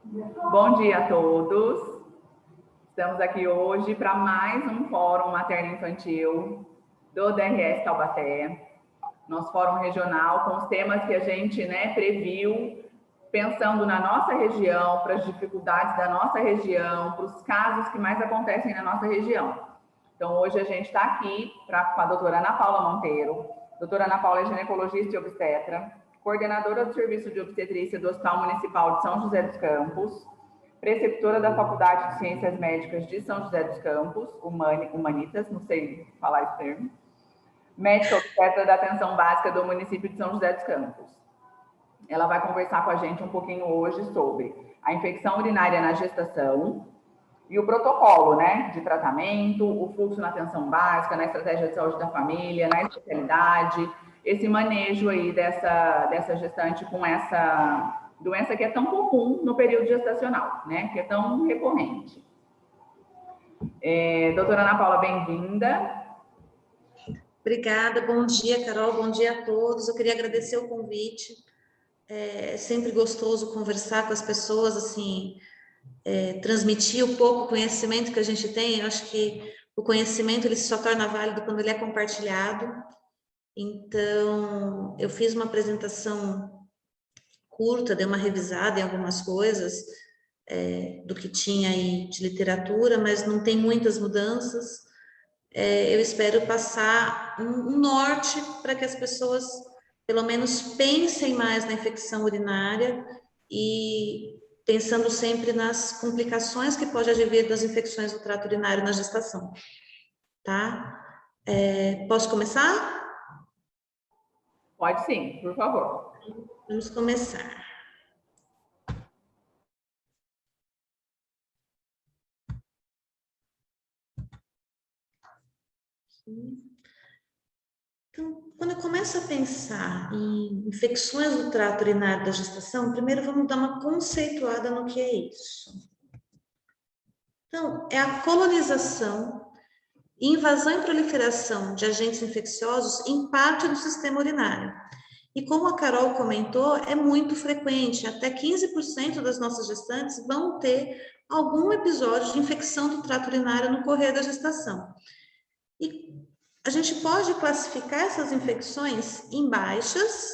Bom dia a todos. Estamos aqui hoje para mais um Fórum Materno-Infantil do DRS Taubaté, nosso fórum regional com os temas que a gente previu, pensando na nossa região, para as dificuldades da nossa região, para os casos que mais acontecem na nossa região. Então, hoje a gente está aqui com a doutora Ana Paula Monteiro. Doutora Ana Paula é ginecologista e obstetra, coordenadora do Serviço de Obstetrícia do Hospital Municipal de São José dos Campos, preceptora da Faculdade de Ciências Médicas de São José dos Campos, Humanitas, não sei falar esse termo, médica obstetra da atenção básica do município de São José dos Campos. Ela vai conversar com a gente um pouquinho hoje sobre a infecção urinária na gestação e o protocolo, de tratamento, o fluxo na atenção básica, na estratégia de saúde da família, na especialidade, esse manejo aí dessa gestante com essa doença que é tão comum no período gestacional, que é tão recorrente. Doutora Ana Paula, bem-vinda. Obrigada, bom dia, Carol, bom dia a todos. Eu queria agradecer o convite. É sempre gostoso conversar com as pessoas, assim, transmitir um pouco o conhecimento que a gente tem. Eu acho que o conhecimento ele só torna válido quando ele é compartilhado. Então, eu fiz uma apresentação curta, dei uma revisada em algumas coisas do que tinha aí de literatura, mas não tem muitas mudanças. Eu espero passar um norte para que as pessoas, pelo menos, pensem mais na infecção urinária e pensando sempre nas complicações que pode advir das infecções do trato urinário na gestação, tá? Posso começar? Pode sim, por favor. Vamos começar. Então, quando eu começo a pensar em infecções do trato urinário da gestação, primeiro vamos dar uma conceituada no que é isso. Então, é a colonização, invasão e proliferação de agentes infecciosos em parte do sistema urinário. E como a Carol comentou, é muito frequente, até 15% das nossas gestantes vão ter algum episódio de infecção do trato urinário no correr da gestação. E a gente pode classificar essas infecções em baixas,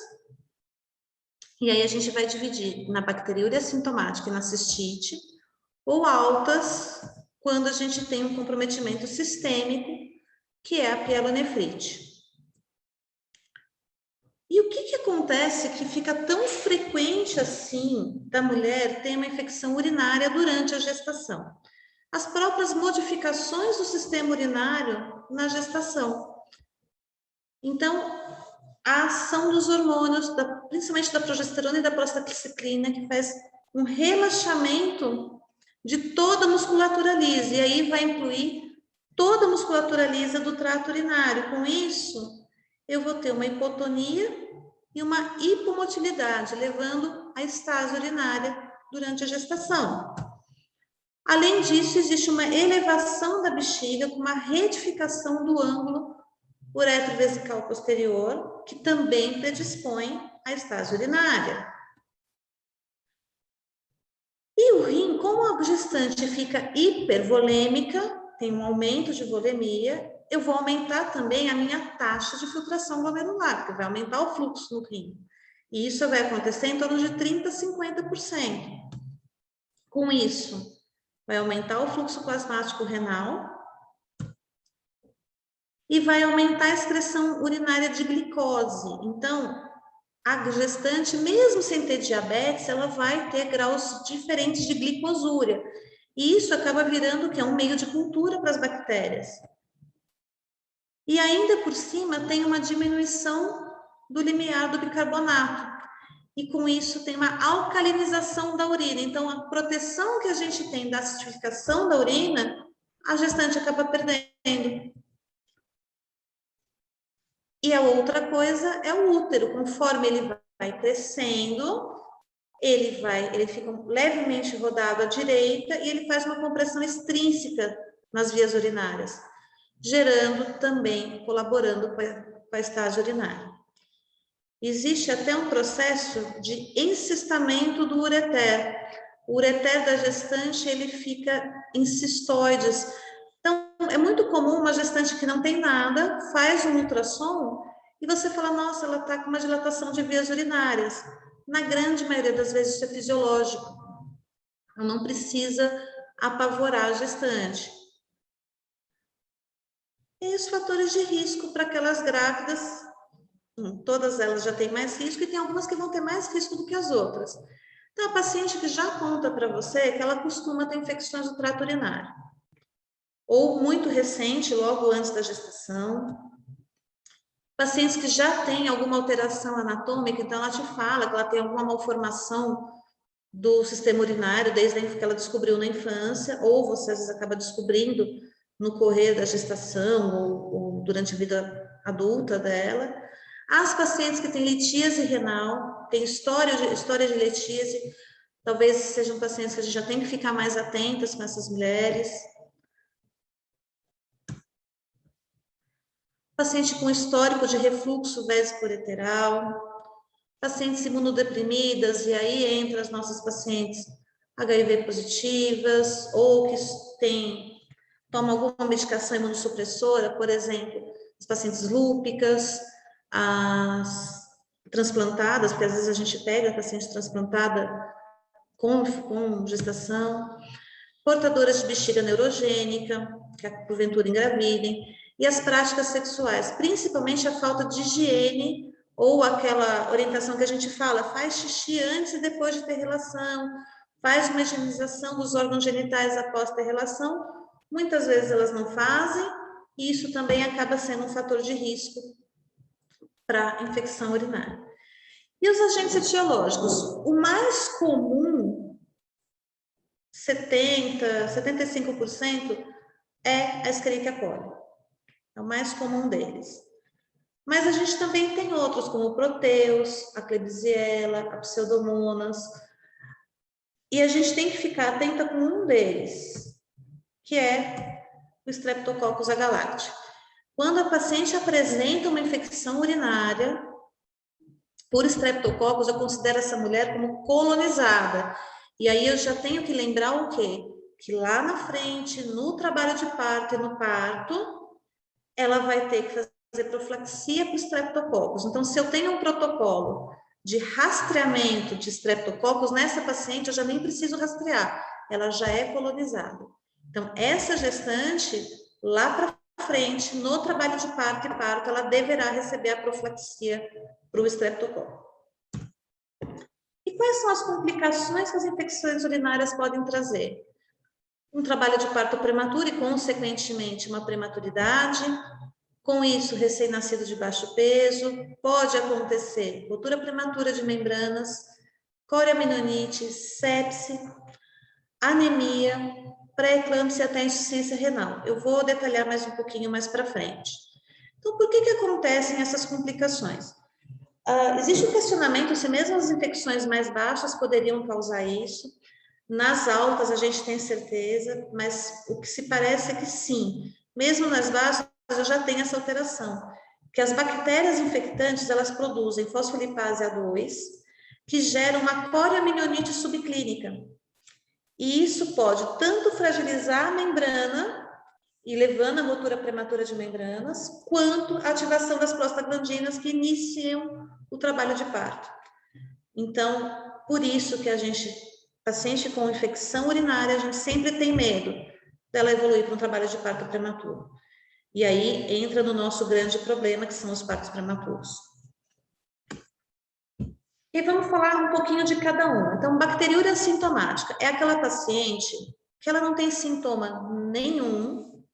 e aí a gente vai dividir na bacteriúria sintomática e na cistite, ou altas, quando a gente tem um comprometimento sistêmico, que é a pielonefrite. E o que acontece que fica tão frequente assim da mulher ter uma infecção urinária durante a gestação? As próprias modificações do sistema urinário na gestação. Então, a ação dos hormônios, principalmente da progesterona e da prostaciclina, que faz um relaxamento de toda a musculatura lisa, e aí vai incluir toda a musculatura lisa do trato urinário. Com isso, eu vou ter uma hipotonia e uma hipomotilidade, levando à estase urinária durante a gestação. Além disso, existe uma elevação da bexiga com uma retificação do ângulo uretrovesical posterior, que também predispõe à estase urinária. E o rim, como a gestante fica hipervolêmica, tem um aumento de volemia, eu vou aumentar também a minha taxa de filtração glomerular, porque vai aumentar o fluxo no rim. E isso vai acontecer em torno de 30% a 50%. Com isso, vai aumentar o fluxo plasmático renal e vai aumentar a excreção urinária de glicose. Então, a gestante, mesmo sem ter diabetes, ela vai ter graus diferentes de glicosúria. E isso acaba virando o que é um meio de cultura para as bactérias. E ainda por cima tem uma diminuição do limiar do bicarbonato. E com isso tem uma alcalinização da urina. Então, a proteção que a gente tem da acidificação da urina, a gestante acaba perdendo. E a outra coisa é o útero. Conforme ele vai crescendo, ele fica levemente rodado à direita e ele faz uma compressão extrínseca nas vias urinárias, gerando também, colaborando com a estase urinária. Existe até um processo de encistamento do ureter, O ureter da gestante, ele fica em cistoides. Então, é muito comum uma gestante que não tem nada, faz um ultrassom e você fala, nossa, ela está com uma dilatação de vias urinárias. Na grande maioria das vezes isso é fisiológico. Não precisa apavorar a gestante. E os fatores de risco para aquelas grávidas, todas elas já têm mais risco e tem algumas que vão ter mais risco do que as outras. Então, a paciente que já conta para você que ela costuma ter infecções do trato urinário. Ou muito recente, logo antes da gestação. Pacientes que já têm alguma alteração anatômica, então ela te fala que ela tem alguma malformação do sistema urinário desde que ela descobriu na infância, ou você às vezes acaba descobrindo no correr da gestação ou durante a vida adulta dela. As pacientes que têm litíase renal, têm história de litíase, talvez sejam pacientes que a gente já tem que ficar mais atentas com essas mulheres. Paciente com histórico de refluxo vésico-ureteral, pacientes imunodeprimidas, e aí entra as nossas pacientes HIV positivas, ou que tomam alguma medicação imunossupressora, por exemplo, as pacientes lúpicas, as transplantadas, porque às vezes a gente pega a paciente transplantada com gestação, portadoras de bexiga neurogênica, que porventura engravidem, e as práticas sexuais, principalmente a falta de higiene ou aquela orientação que a gente fala, faz xixi antes e depois de ter relação, faz uma higienização dos órgãos genitais após ter relação. Muitas vezes elas não fazem, e isso também acaba sendo um fator de risco para infecção urinária. E os agentes etiológicos? O mais comum, 75%, é a Escherichia coli. É o mais comum deles. Mas a gente também tem outros, como o Proteus, a Klebsiella, a Pseudomonas. E a gente tem que ficar atenta com um deles, que é o Streptococcus agalactiae. Quando a paciente apresenta uma infecção urinária por Streptococcus, eu considero essa mulher como colonizada. E aí eu já tenho que lembrar o quê? Que lá na frente, no trabalho de parto e no parto, ela vai ter que fazer profilaxia com Streptococcus. Então, se eu tenho um protocolo de rastreamento de Streptococcus, nessa paciente eu já nem preciso rastrear, ela já é colonizada. Então, essa gestante, lá para frente, no trabalho de parto e parto, ela deverá receber a profilaxia para o Streptococcus. E quais são as complicações que as infecções urinárias podem trazer? Um trabalho de parto prematuro e, consequentemente, uma prematuridade. Com isso, recém-nascido de baixo peso, pode acontecer ruptura prematura de membranas, coriamnioniite, sepse, anemia, pré-eclâmpsia e até insuficiência renal. Eu vou detalhar mais um pouquinho mais para frente. Então, por que acontecem essas complicações? Existe um questionamento se mesmo as infecções mais baixas poderiam causar isso. Nas altas, a gente tem certeza, mas o que se parece é que sim. Mesmo nas baixas, eu já tenho essa alteração. Que as bactérias infectantes, elas produzem fosfolipase A2, que gera uma coriamnioniite subclínica. E isso pode tanto fragilizar a membrana, e levando à ruptura prematura de membranas, quanto a ativação das prostaglandinas que iniciam o trabalho de parto. Então, por isso que paciente com infecção urinária, a gente sempre tem medo dela evoluir para um trabalho de parto prematuro. E aí entra no nosso grande problema, que são os partos prematuros. E vamos falar um pouquinho de cada um. Então, bacteriúria assintomática é aquela paciente que ela não tem sintoma nenhum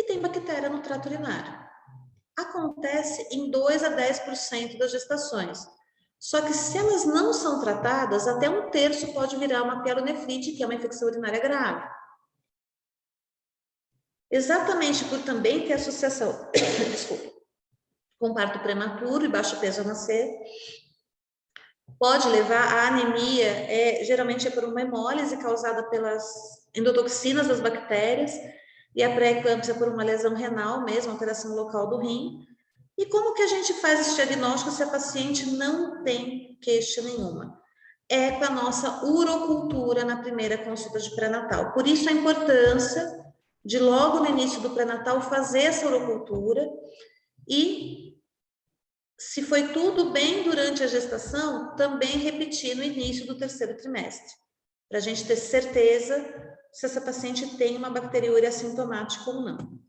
e tem bactéria no trato urinário. Acontece em 2 a 10% das gestações. Só que se elas não são tratadas, até 1/3 pode virar uma pielonefrite, que é uma infecção urinária grave. Exatamente por também ter associação com parto prematuro e baixo peso ao nascer, pode levar à anemia, geralmente é por uma hemólise causada pelas endotoxinas das bactérias, e a pré-eclâmpsia por uma lesão renal mesmo, alteração local do rim. E como que a gente faz esse diagnóstico se a paciente não tem queixa nenhuma? é com a nossa urocultura na primeira consulta de pré-natal. Por isso a importância de logo no início do pré-natal fazer essa urocultura e, se foi tudo bem durante a gestação, também repetir no início do terceiro trimestre, para a gente ter certeza se essa paciente tem uma bacteriúria assintomática ou não.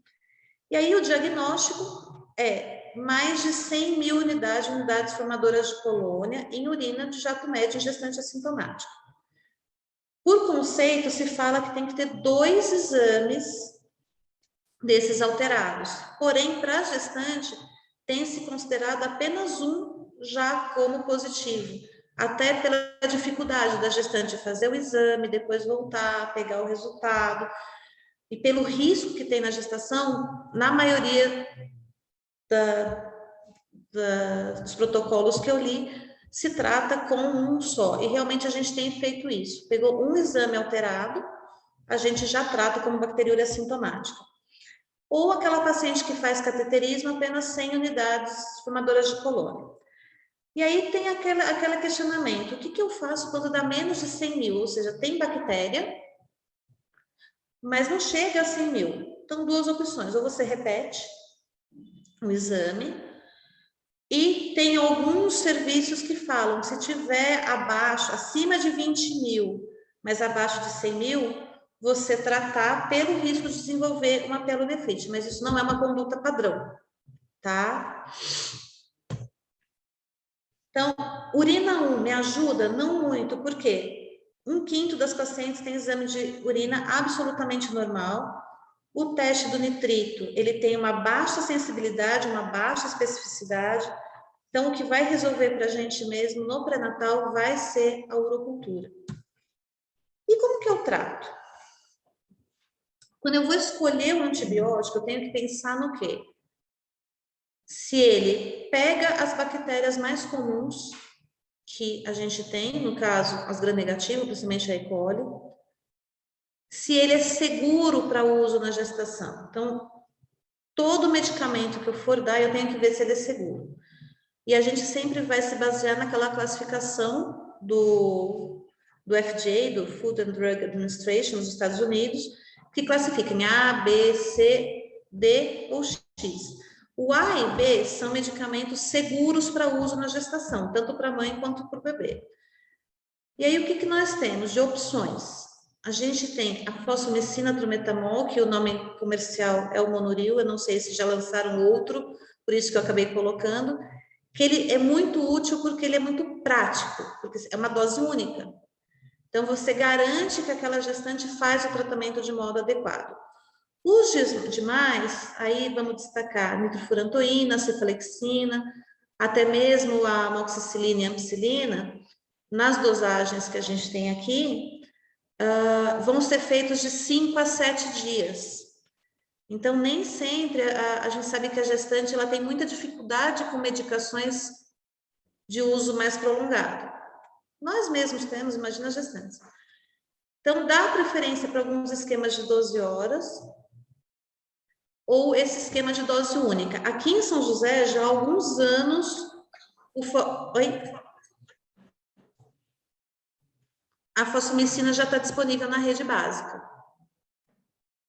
E aí o diagnóstico é mais de 100 mil unidades formadoras de colônia em urina de jato médio em gestante assintomático. Por conceito, se fala que tem que ter 2 exames desses alterados. Porém, para a gestante, tem se considerado apenas um já como positivo, até pela dificuldade da gestante fazer o exame, depois voltar, pegar o resultado, e pelo risco que tem na gestação, na maioria dos protocolos que eu li, se trata com um só, e realmente a gente tem feito isso. Pegou um exame alterado, a gente já trata como bacteriúria assintomática. Ou aquela paciente que faz cateterismo, apenas 100 unidades formadoras de colônia. E aí tem aquele questionamento, o que eu faço quando dá menos de 100 mil? Ou seja, tem bactéria, mas não chega a 100 mil. Então, 2 opções, ou você repete o exame, e tem alguns serviços que falam que se tiver abaixo, acima de 20 mil, mas abaixo de 100 mil, você tratar pelo risco de desenvolver uma pielonefrite, mas isso não é uma conduta padrão, tá? Então, urina 1 me ajuda? Não muito, por quê? 1/5 das pacientes tem exame de urina absolutamente normal. O teste do nitrito, ele tem uma baixa sensibilidade, uma baixa especificidade. Então, o que vai resolver para a gente mesmo no pré-natal vai ser a urocultura. E como que eu trato? Quando eu vou escolher um antibiótico, eu tenho que pensar no quê? Se ele pega as bactérias mais comuns que a gente tem, no caso, as gram-negativas, principalmente a E. coli, se ele é seguro para uso na gestação. Então, todo medicamento que eu for dar, eu tenho que ver se ele é seguro. E a gente sempre vai se basear naquela classificação do FDA, do Food and Drug Administration, nos Estados Unidos, que classifica em A, B, C, D ou X. O A e B são medicamentos seguros para uso na gestação, tanto para a mãe quanto para o bebê. E aí, o que nós temos de opções? A gente tem a fosfomicina drumetamol, que o nome comercial é o Monuril, eu não sei se já lançaram outro, por isso que eu acabei colocando, que ele é muito útil porque ele é muito prático, porque é uma dose única. Então, você garante que aquela gestante faz o tratamento de modo adequado. Os demais, aí vamos destacar nitrofurantoína, cefalexina, até mesmo a amoxicilina e ampicilina, nas dosagens que a gente tem aqui, vão ser feitos de 5 a 7 dias. Então, nem sempre a gente sabe que a gestante ela tem muita dificuldade com medicações de uso mais prolongado. Nós mesmos temos, imagina as gestantes. Então, dá preferência para alguns esquemas de 12 horas, ou esse esquema de dose única. Aqui em São José, já há alguns anos, a fosfomicina já está disponível na rede básica,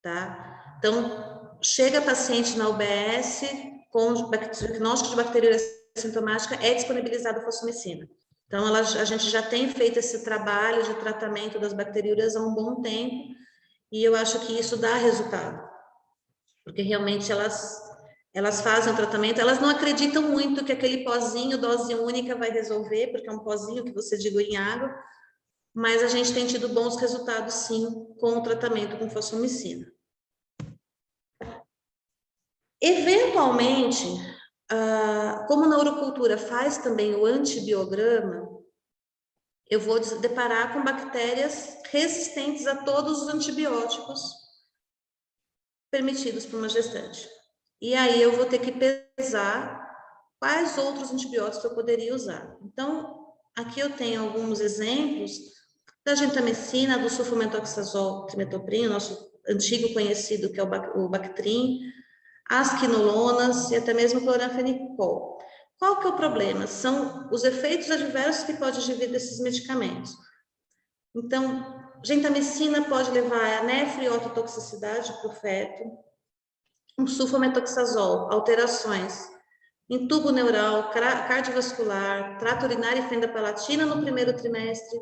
tá? Então, chega paciente na UBS com diagnóstico de bacteriúria assintomática, é disponibilizada a fosfomicina. Então, a gente já tem feito esse trabalho de tratamento das bacteriúrias há um bom tempo, e eu acho que isso dá resultado, porque realmente elas fazem o tratamento, elas não acreditam muito que aquele pozinho, dose única, vai resolver, porque é um pozinho que você dilui em água, mas a gente tem tido bons resultados, sim, com o tratamento com fosfomicina. Eventualmente, como na urocultura faz também o antibiograma, eu vou deparar com bactérias resistentes a todos os antibióticos permitidos por uma gestante. E aí eu vou ter que pesar quais outros antibióticos eu poderia usar. Então, aqui eu tenho alguns exemplos da gentamicina, do sulfametoxazol trimetoprino, nosso antigo conhecido, que é o Bactrim, as quinolonas e até mesmo o cloranfenicol. Qual que é o problema? São os efeitos adversos que pode vir desses medicamentos. Então, gentamicina pode levar a nefriotoxicidade para o feto, um sulfametoxazol, alterações em tubo neural, cardiovascular, trato urinário e fenda palatina no primeiro trimestre,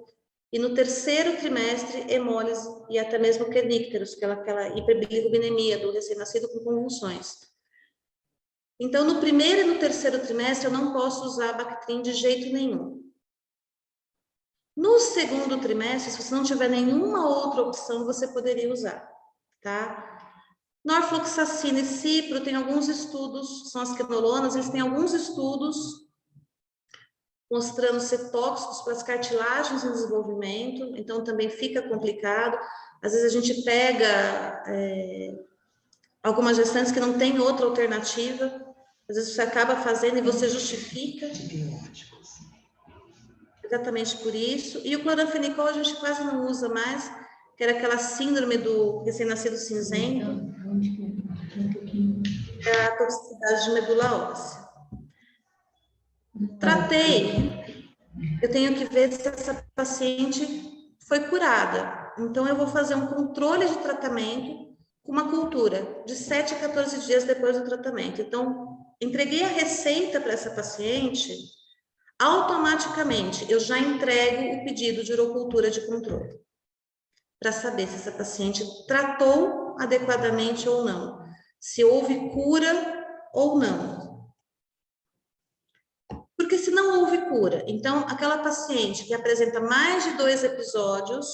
e no terceiro trimestre, hemólise e até mesmo kernícteros, que é aquela hiperbilirubinemia do recém-nascido com convulsões. Então, no primeiro e no terceiro trimestre, eu não posso usar Bactrim de jeito nenhum. No segundo trimestre, se você não tiver nenhuma outra opção, você poderia usar, tá? Norfloxacina e cipro, tem alguns estudos, são as quinolonas, eles têm alguns estudos mostrando ser tóxicos para as cartilagens em desenvolvimento, então também fica complicado. Às vezes a gente pega algumas gestantes que não tem outra alternativa, às vezes você acaba fazendo e você justifica. Exatamente por isso. E o cloranfenicol a gente quase não usa mais, que era aquela síndrome do recém-nascido cinzento, da toxicidade de medula óssea. Tratei, eu tenho que ver se essa paciente foi curada. Então, eu vou fazer um controle de tratamento com uma cultura de 7 a 14 dias depois do tratamento. Então, entreguei a receita para essa paciente, automaticamente eu já entrego o pedido de urocultura de controle, para saber se essa paciente tratou adequadamente ou não, se houve cura ou não. Porque se não houve cura, então aquela paciente que apresenta mais de 2 episódios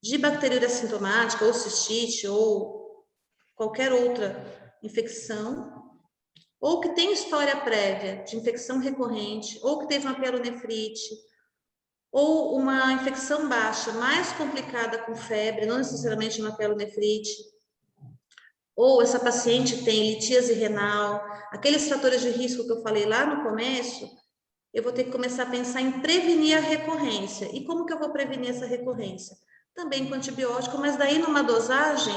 de bacteriúria sintomática, ou cistite, ou qualquer outra infecção, ou que tem história prévia de infecção recorrente, ou que teve uma pielonefrite, ou uma infecção baixa mais complicada com febre, não necessariamente uma pielonefrite, ou essa paciente tem litíase renal, aqueles fatores de risco que eu falei lá no começo, eu vou ter que começar a pensar em prevenir a recorrência. E como que eu vou prevenir essa recorrência? Também com antibiótico, mas daí numa dosagem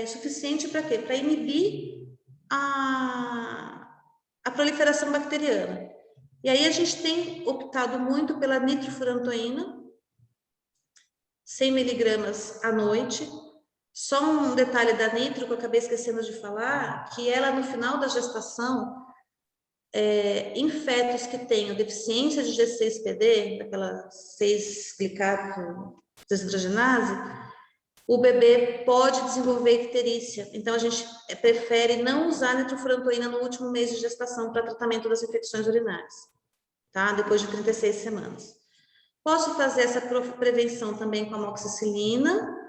suficiente para quê? Para inibir a proliferação bacteriana. E aí a gente tem optado muito pela nitrofurantoína, 100 miligramas à noite. Só um detalhe da nitro que eu acabei esquecendo de falar, que ela no final da gestação, em fetos que tenham deficiência de G6PD, daquela 6-glicato desidrogenase, o bebê pode desenvolver icterícia. Então, a gente prefere não usar nitrofurantoína no último mês de gestação para tratamento das infecções urinárias, tá? Depois de 36 semanas. Posso fazer essa prevenção também com a amoxicilina.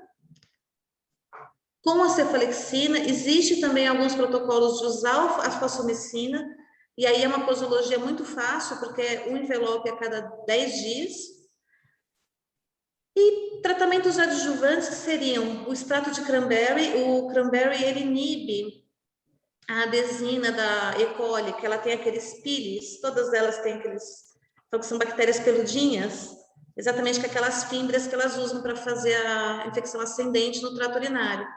Com a cefalexina, existe também alguns protocolos de usar a fosfomicina, e aí é uma posologia muito fácil, porque é um envelope a cada 10 dias. E tratamentos adjuvantes seriam o extrato de cranberry. O cranberry, ele inibe a adesina da E. coli, que ela tem aqueles pilis, todas elas têm aqueles, então, que são bactérias peludinhas, exatamente com aquelas fímbrias que elas usam para fazer a infecção ascendente no trato urinário.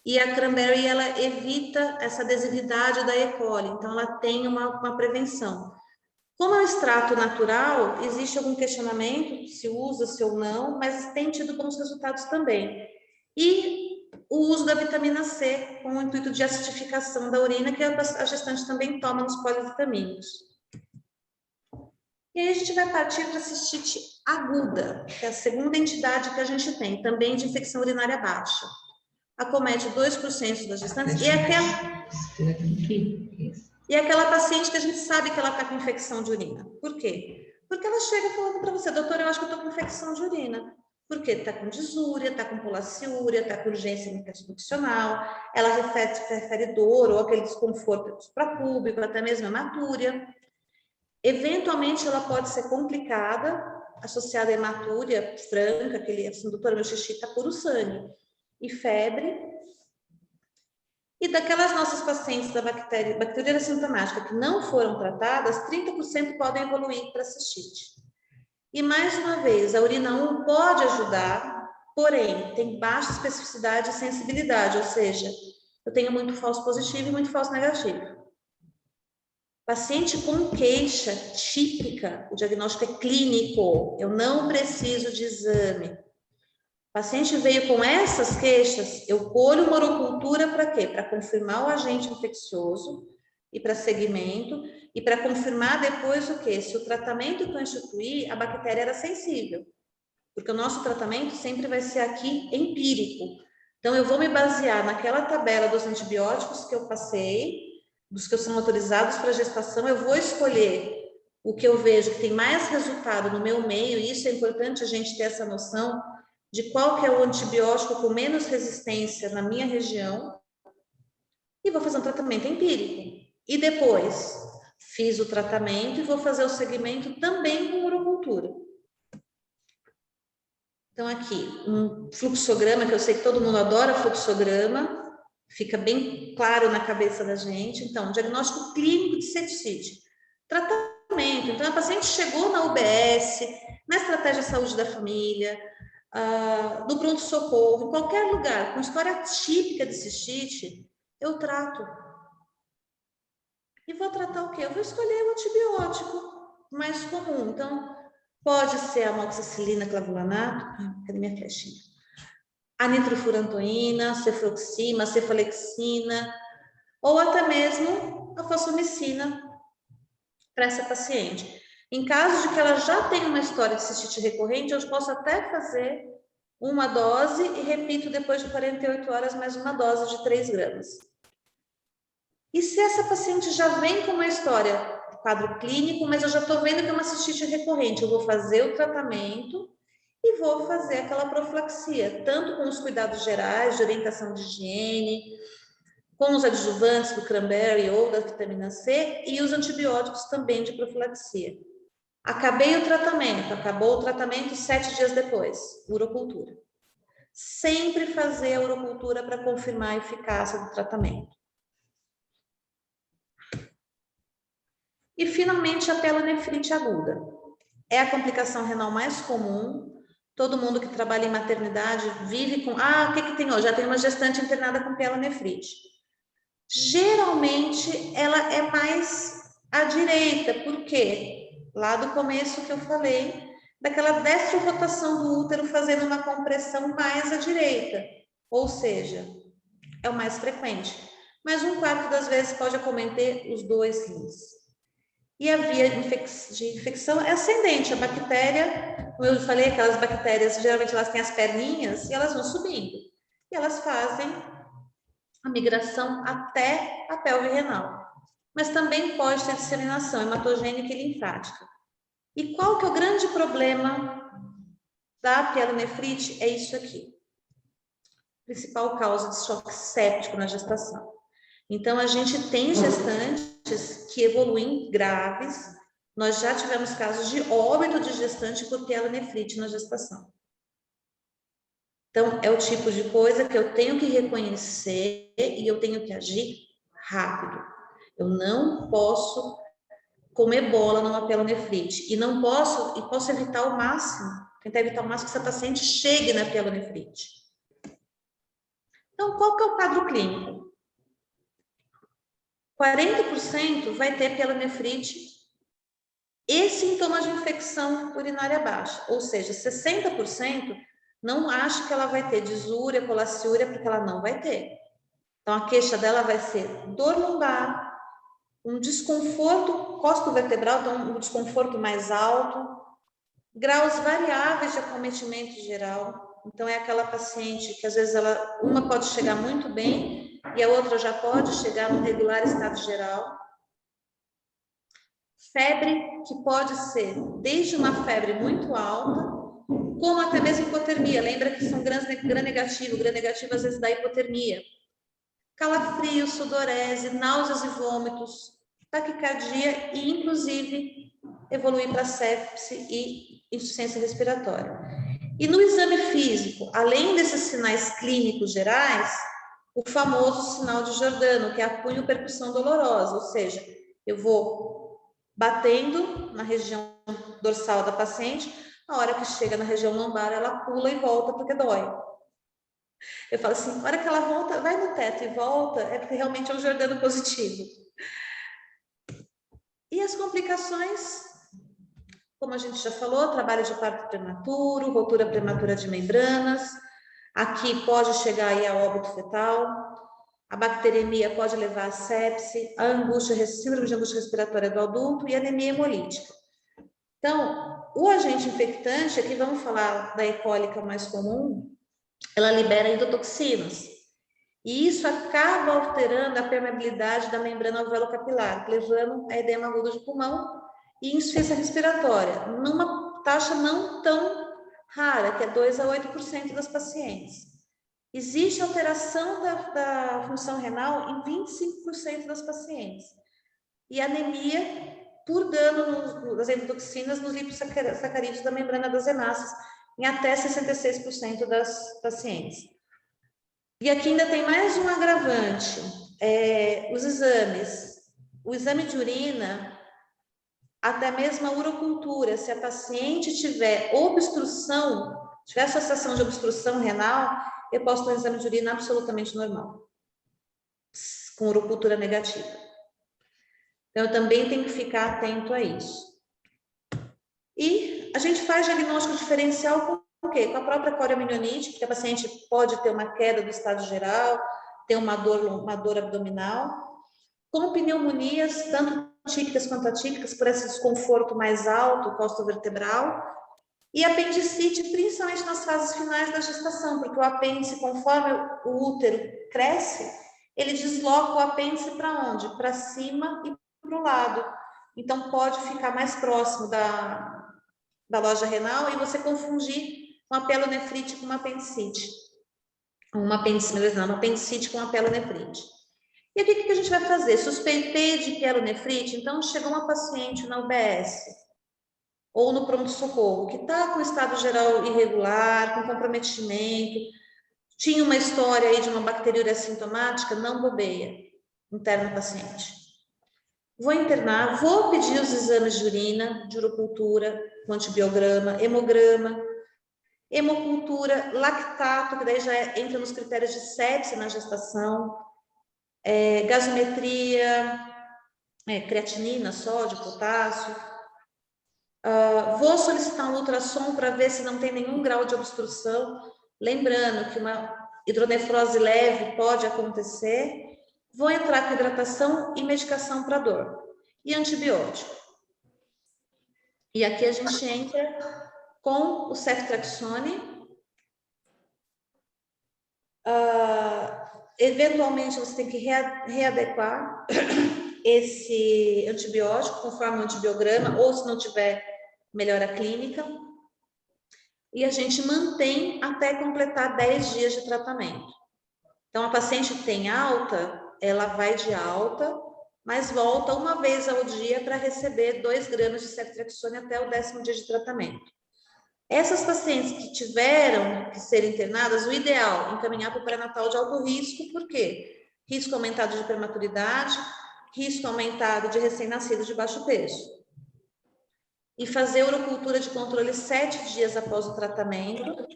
E a cranberry, ela evita essa adesividade da E. coli, então ela tem uma prevenção. Como é um extrato natural, existe algum questionamento, se usa, se ou não, mas tem tido bons resultados também. E o uso da vitamina C, com o intuito de acidificação da urina, que a gestante também toma nos polivitamínicos. E aí a gente vai partir para a cistite aguda, que é a segunda entidade que a gente tem, também de infecção urinária baixa. Acomete 2% das gestantes, e aquela paciente que a gente sabe que ela está com infecção de urina. Por quê? Porque ela chega falando para você, doutora, eu acho que eu estou com infecção de urina. Por quê? Está com disúria, está com polaciúria, está com urgência intestinal, ela refere dor ou aquele desconforto suprapúbico, até mesmo hematúria. Eventualmente, ela pode ser complicada, associada à hematúria franca, aquele assim, doutora, meu xixi está puro sangue, e febre. E daquelas nossas pacientes da bacteriúria sintomática que não foram tratadas, 30% podem evoluir para cistite. E mais uma vez, a urina 1 pode ajudar, porém, tem baixa especificidade e sensibilidade, ou seja, eu tenho muito falso positivo e muito falso negativo. Paciente com queixa típica, o diagnóstico é clínico, eu não preciso de exame. Paciente veio com essas queixas, eu colho uma urocultura para quê? Para confirmar o agente infeccioso e para segmento, e para confirmar depois o quê? Se o tratamento que eu instituí, a bactéria era sensível. Porque o nosso tratamento sempre vai ser aqui empírico. Então, eu vou me basear naquela tabela dos antibióticos que eu passei, dos que são autorizados para gestação, eu vou escolher o que eu vejo que tem mais resultado no meu meio, e isso é importante a gente ter essa noção de qual que é o antibiótico com menos resistência na minha região, e vou fazer um tratamento empírico. E depois, fiz o tratamento e vou fazer o segmento também com urocultura. Então, aqui, um fluxograma, que eu sei que todo mundo adora fluxograma, fica bem claro na cabeça da gente. Então, diagnóstico clínico de ceticite. Tratamento. Então, a paciente chegou na UBS, na estratégia de saúde da família, no pronto-socorro, em qualquer lugar, com história típica de cistite, eu trato. E vou tratar o quê? Eu vou escolher o antibiótico mais comum. Então, pode ser a amoxicilina clavulanato, cadê minha flechinha? A nitrofurantoína, cefroxima, cefalexina, ou até mesmo a fosfomicina para essa paciente. Em caso de que ela já tenha uma história de cistite recorrente, eu posso até fazer uma dose e repito depois de 48 horas mais uma dose de 3 gramas. E se essa paciente já vem com uma história, quadro clínico, mas eu já estou vendo que é uma cistite recorrente, eu vou fazer o tratamento e vou fazer aquela profilaxia, tanto com os cuidados gerais, de orientação de higiene, com os adjuvantes do cranberry ou da vitamina C e os antibióticos também de profilaxia. Acabou o tratamento 7 dias depois, urocultura. Sempre fazer a urocultura para confirmar a eficácia do tratamento. E, finalmente, a pielonefrite aguda. É a complicação renal mais comum. Todo mundo que trabalha em maternidade vive com... o que tem hoje? Já tem uma gestante internada com pielonefrite. Geralmente, ela é mais à direita. Por quê? Lá do começo que eu falei, daquela destrotação do útero fazendo uma compressão mais à direita. Ou seja, é o mais frequente. Mas 1/4 das vezes pode acometer os 2 rins. E a via de infecção é ascendente. A bactéria, como eu falei, aquelas bactérias, geralmente elas têm as perninhas e elas vão subindo. E elas fazem a migração até a pelve renal. Mas também pode ter disseminação hematogênica e linfática. E qual que é o grande problema da pielonefrite? É isso aqui. Principal causa de choque séptico na gestação. Então, a gente tem gestantes que evoluem graves. Nós já tivemos casos de óbito de gestante por pielonefrite na gestação. Então, é o tipo de coisa que eu tenho que reconhecer e eu tenho que agir rápido. Eu não posso comer bola numa pielonefrite. E posso evitar ao máximo, tentar evitar ao máximo que essa paciente chegue na pielonefrite. Então, qual que é o quadro clínico? 40% vai ter pielonefrite e sintomas de infecção urinária baixa, ou seja, 60% não acha que ela vai ter disúria, colaciúria, porque ela não vai ter. Então, a queixa dela vai ser dor lombar, um desconforto costo-vertebral, então um desconforto mais alto, graus variáveis de acometimento geral. Então, é aquela paciente que às vezes uma pode chegar muito bem e a outra já pode chegar no regular estado geral. Febre, que pode ser desde uma febre muito alta, como até mesmo hipotermia. Lembra que são gram-negativo. Gram-negativo às vezes dá hipotermia. Calafrio, sudorese, náuseas e vômitos, taquicardia e, inclusive, evoluir para sepse e insuficiência respiratória. E no exame físico, além desses sinais clínicos gerais, o famoso sinal de Giordano, que é a punho-percussão dolorosa, ou seja, eu vou batendo na região dorsal da paciente, a hora que chega na região lombar, ela pula e volta porque dói. Eu falo assim, a hora que ela volta, vai no teto e volta, é porque realmente é um Giordano positivo. E as complicações, como a gente já falou, trabalho de parto prematuro, ruptura prematura de membranas, aqui pode chegar aí a óbito fetal, a bacteremia pode levar a sepse, a angústia, síndrome de angústia respiratória do adulto e anemia hemolítica. Então, o agente infectante, aqui vamos falar da E. coli, que é o mais comum, ela libera endotoxinas. E isso acaba alterando a permeabilidade da membrana alveolo-capilar, levando a edema agudo de pulmão e insuficiência respiratória, numa taxa não tão rara, que é 2 a 8% das pacientes. Existe alteração da função renal em 25% das pacientes. E anemia por dano das endotoxinas nos lipossacarídeos da membrana das hemácias, em até 66% das pacientes. E aqui ainda tem mais um agravante, os exames. O exame de urina, até mesmo a urocultura, se a paciente tiver obstrução, tiver associação de obstrução renal, eu posso ter um exame de urina absolutamente normal, com urocultura negativa. Então, eu também tenho que ficar atento a isso. E a gente faz diagnóstico diferencial com o quê? Com a própria coriamnionite, porque a paciente pode ter uma queda do estado geral, ter uma dor abdominal, com pneumonias, tanto típicas quanto atípicas, por esse desconforto mais alto, costovertebral, e apendicite, principalmente nas fases finais da gestação, porque o apêndice, conforme o útero cresce, ele desloca o apêndice para onde? Para cima e para o lado. Então, pode ficar mais próximo da loja renal e você confundir uma pielonefrite com uma apendicite. Uma apendicite com uma pielonefrite. E o que a gente vai fazer? Suspeitei de pielonefrite, então chegou uma paciente na UBS ou no pronto-socorro que está com estado geral irregular, com comprometimento, tinha uma história aí de uma bacteriúria assintomática, não bobeia, interna o paciente. Vou internar, vou pedir os exames de urina, de urocultura, com antibiograma, hemograma, hemocultura, lactato, que daí já entra nos critérios de sepse na gestação, gasometria, creatinina, sódio, potássio. Vou solicitar um ultrassom para ver se não tem nenhum grau de obstrução, lembrando que uma hidronefrose leve pode acontecer. Vou entrar com hidratação e medicação para dor e antibiótico. E aqui a gente entra com o ceftriaxone. Eventualmente você tem que readequar esse antibiótico conforme o antibiograma, ou se não tiver, melhora clínica. E a gente mantém até completar 10 dias de tratamento. Então, a paciente tem alta, ela vai de alta, mas volta uma vez ao dia para receber 2 gramas de ceftriaxone até o 10º dia de tratamento. Essas pacientes que tiveram que ser internadas, o ideal é encaminhar para o pré-natal de alto risco, por quê? Risco aumentado de prematuridade, risco aumentado de recém-nascido de baixo peso. E fazer urocultura de controle 7 dias após o tratamento.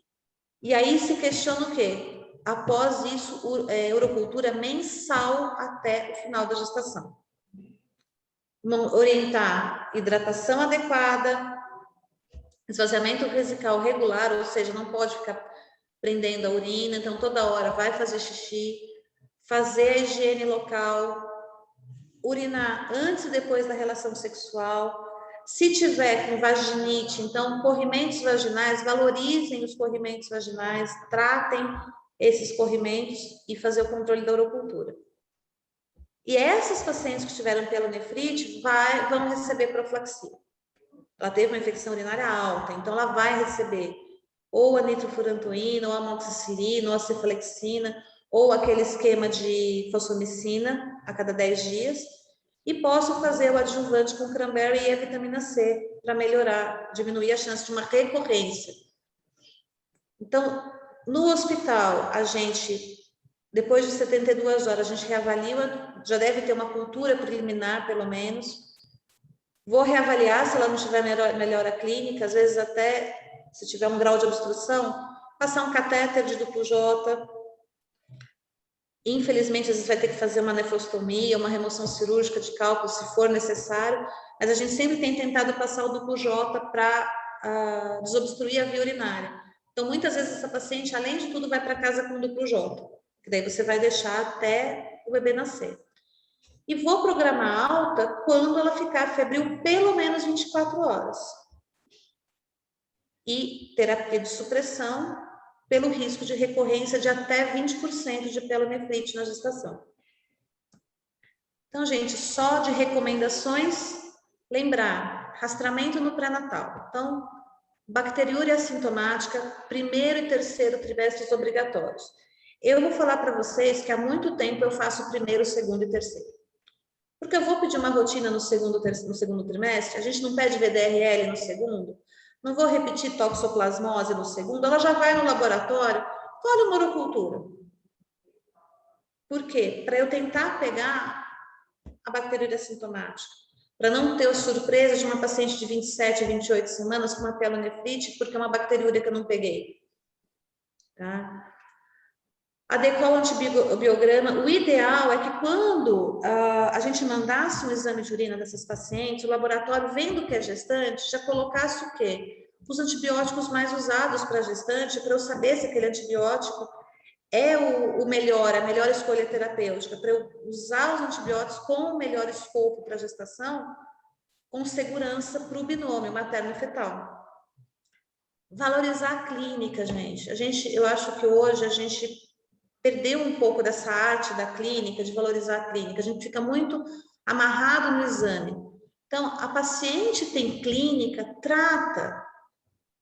E aí se questiona o quê? Após isso, urocultura mensal até o final da gestação. Orientar hidratação adequada, esvaziamento vesical regular, ou seja, não pode ficar prendendo a urina, então toda hora vai fazer xixi, fazer a higiene local, urinar antes e depois da relação sexual. Se tiver com vaginite, então corrimentos vaginais, valorizem os corrimentos vaginais, tratem esses corrimentos e fazer o controle da urocultura. E essas pacientes que tiveram pielonefrite vão receber profilaxia. Ela teve uma infecção urinária alta, então ela vai receber ou a nitrofurantoína, ou a amoxicilina, ou a cefalexina, ou aquele esquema de fosfomicina a cada 10 dias, e posso fazer o adjuvante com cranberry e a vitamina C para melhorar, diminuir a chance de uma recorrência. Então, no hospital, a gente, depois de 72 horas, a gente reavalia, já deve ter uma cultura preliminar, pelo menos. Vou reavaliar se ela não tiver melhora clínica, às vezes até, se tiver um grau de obstrução, passar um catéter de duplo J. Infelizmente, às vezes vai ter que fazer uma nefrostomia, uma remoção cirúrgica de cálculo, se for necessário, mas a gente sempre tem tentado passar o duplo J para desobstruir a via urinária. Então, muitas vezes essa paciente, além de tudo, vai para casa com duplo J, que daí você vai deixar até o bebê nascer. E vou programar alta quando ela ficar febril pelo menos 24 horas. E terapia de supressão pelo risco de recorrência de até 20% de pielonefrite na gestação. Então, gente, só de recomendações, lembrar, rastreamento no pré-natal. Então, bacteriúria assintomática, primeiro e terceiro trimestres obrigatórios. Eu vou falar para vocês que há muito tempo eu faço primeiro, segundo e terceiro. Porque eu vou pedir uma rotina no segundo trimestre, a gente não pede VDRL no segundo, não vou repetir toxoplasmose no segundo, ela já vai no laboratório, olha uma urocultura. Por quê? Para eu tentar pegar a bacteriúria assintomática, para não ter a surpresa de uma paciente de 27 a 28 semanas com uma pielonefrite, porque é uma bacteriúria que eu não peguei. Tá? Adequar o antibiograma. O ideal é que quando a gente mandasse um exame de urina dessas pacientes, o laboratório, vendo que é gestante, já colocasse o quê? Os antibióticos mais usados para gestante, para eu saber se aquele antibiótico é o melhor, a melhor escolha terapêutica, para eu usar os antibióticos com o melhor escopo para a gestação, com segurança para o binômio materno-fetal. Valorizar a clínica, gente. Eu acho que hoje a gente perdeu um pouco dessa arte da clínica, de valorizar a clínica. A gente fica muito amarrado no exame. Então, a paciente tem clínica, trata.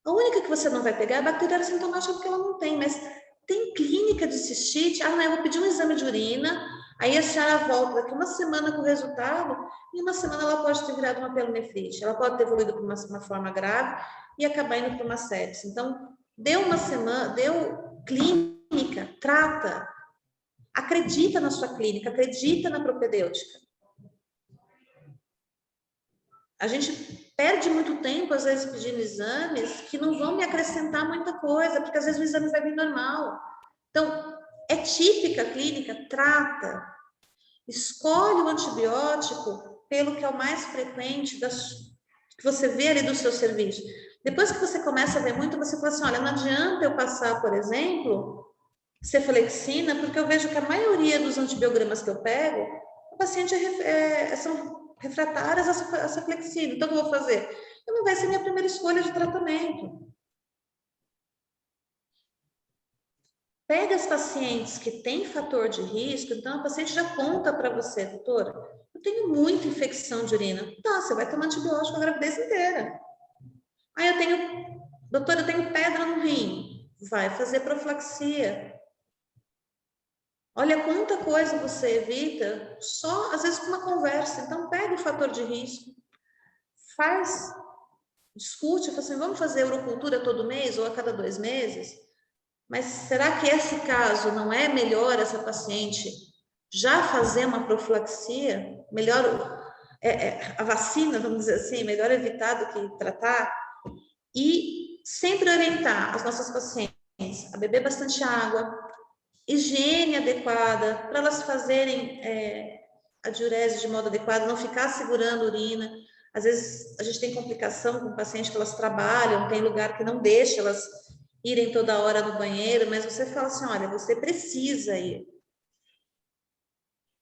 A única que você não vai pegar é a bacteriária assintomática, porque ela não tem, mas tem clínica de cistite. Ah, não, eu vou pedir um exame de urina, aí a senhora volta daqui uma semana com o resultado, e uma semana ela pode ter virado uma pielonefrite, ela pode ter evoluído para uma forma grave e acabar indo para uma sepse. Então, deu uma semana, deu clínica, trata, acredita na sua clínica, acredita na propedêutica. A gente perde muito tempo, às vezes, pedindo exames que não vão me acrescentar muita coisa, porque às vezes o exame vai vir normal. Então, é típica a clínica, trata. Escolhe o antibiótico pelo que é o mais frequente que você vê ali do seu serviço. Depois que você começa a ver muito, você fala assim, olha, não adianta eu passar, por exemplo, cefalexina, porque eu vejo que a maioria dos antibiogramas que eu pego, o paciente são refratárias a cefalexina. Então, o que eu vou fazer? Não vai ser minha primeira escolha de tratamento. Pega as pacientes que têm fator de risco, então a paciente já conta para você, doutora, eu tenho muita infecção de urina. Tá, você vai tomar antibiótico a gravidez inteira. Aí doutora, eu tenho pedra no rim. Vai fazer profilaxia. Olha quanta coisa você evita só, às vezes, com uma conversa. Então, pega o fator de risco, discute, fala assim, vamos fazer urocultura todo mês ou a cada 2 meses? Mas será que esse caso não é melhor essa paciente já fazer uma profilaxia? Melhor a vacina, vamos dizer assim, melhor evitar do que tratar? E sempre orientar as nossas pacientes a beber bastante água, higiene adequada, para elas fazerem a diurese de modo adequado, não ficar segurando urina. Às vezes a gente tem complicação com pacientes que elas trabalham, tem lugar que não deixa elas irem toda hora no banheiro, mas você fala assim, olha, você precisa ir.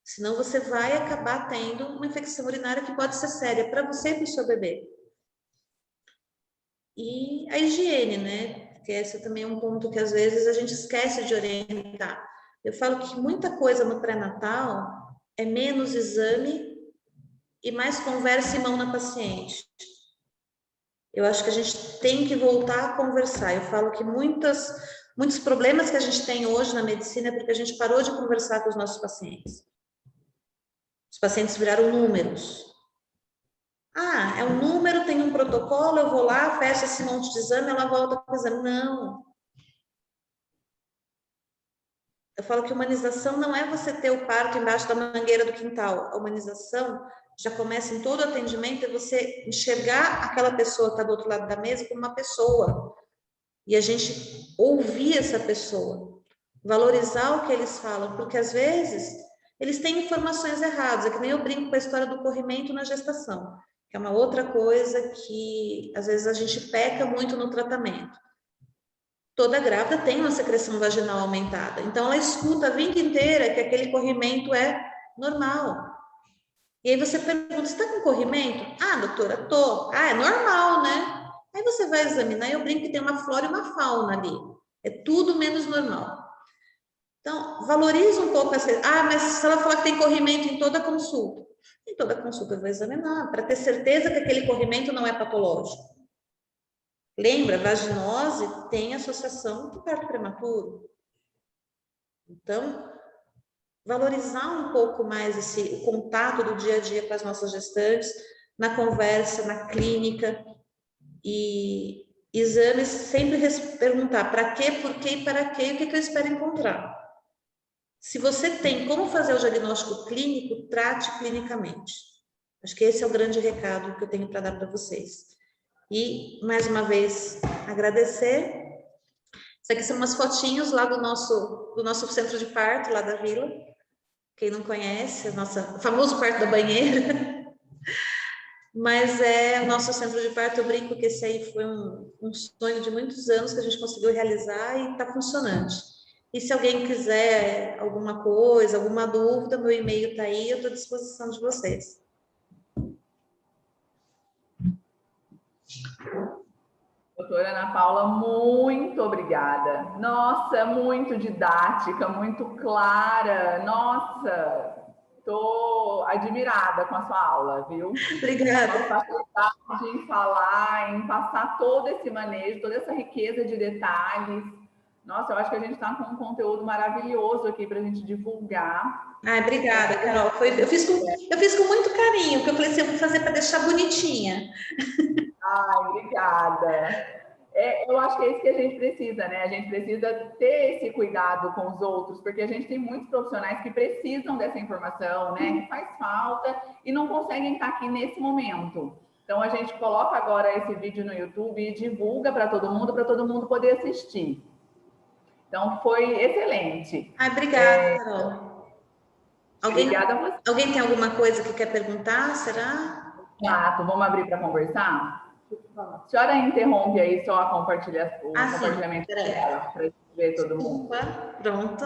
Senão você vai acabar tendo uma infecção urinária que pode ser séria para você e para o seu bebê. E a higiene, né? Porque esse também é um ponto que às vezes a gente esquece de orientar. Eu falo que muita coisa no pré-natal é menos exame e mais conversa e mão na paciente. Eu acho que a gente tem que voltar a conversar. Eu falo que muitos problemas que a gente tem hoje na medicina é porque a gente parou de conversar com os nossos pacientes. Os pacientes viraram números. Ah, é um número, tem um protocolo, eu vou lá, fecho esse monte de exame, ela volta para o exame. Não. Eu falo que humanização não é você ter o parto embaixo da mangueira do quintal. A humanização já começa em todo o atendimento, é você enxergar aquela pessoa que está do outro lado da mesa como uma pessoa. E a gente ouvir essa pessoa. valorizar o que eles falam, porque às vezes eles têm informações erradas, é que nem eu brinco com a história do corrimento na gestação, que é uma outra coisa que às vezes a gente peca muito no tratamento. Toda grávida tem uma secreção vaginal aumentada, então ela escuta a vida inteira que aquele corrimento é normal. E aí você pergunta, você está com corrimento? Ah, doutora, tô. Ah, é normal, né? Aí você vai examinar, eu brinco que tem uma flora e uma fauna ali. É tudo menos normal. Então, valoriza um pouco essa. Ah, mas se ela falar que tem corrimento em toda consulta. Em toda consulta eu vou examinar, para ter certeza que aquele corrimento não é patológico. Lembra, vaginose tem associação com parto prematuro. Então, valorizar um pouco mais o contato do dia a dia com as nossas gestantes, na conversa, na clínica, e exames, sempre perguntar para quê, por quê e para quê, e o que eu espero encontrar. Se você tem como fazer o diagnóstico clínico, trate clinicamente. Acho que esse é o grande recado que eu tenho para dar para vocês. E, mais uma vez, agradecer. Isso aqui são umas fotinhos lá do nosso centro de parto, lá da vila. Quem não conhece, o famoso parto da banheira. Mas é o nosso centro de parto, eu brinco que esse aí foi um sonho de muitos anos que a gente conseguiu realizar e está funcionante. E se alguém quiser alguma coisa, alguma dúvida, meu e-mail está aí, eu estou à disposição de vocês. Doutora Ana Paula, muito obrigada. Nossa, muito didática, muito clara. Nossa, estou admirada com a sua aula, viu? Obrigada. Sua facilidade em falar, em passar todo esse manejo, toda essa riqueza de detalhes. Nossa, eu acho que a gente está com um conteúdo maravilhoso aqui para a gente divulgar. Ah, obrigada, Carol. Eu fiz com muito carinho, porque eu falei assim, eu vou fazer para deixar bonitinha. Ai, obrigada. Eu acho que é isso que a gente precisa, né? A gente precisa ter esse cuidado com os outros, porque a gente tem muitos profissionais que precisam dessa informação, né? Que faz falta e não conseguem estar aqui nesse momento. Então a gente coloca agora esse vídeo no YouTube e divulga para todo mundo poder assistir. Então foi excelente. Ah, obrigada, Carol. Obrigada a você. Alguém tem alguma coisa que quer perguntar? Será? Renato, vamos abrir para conversar? A senhora interrompe aí só o compartilhamento dela, para a gente ver todo mundo. Pronto.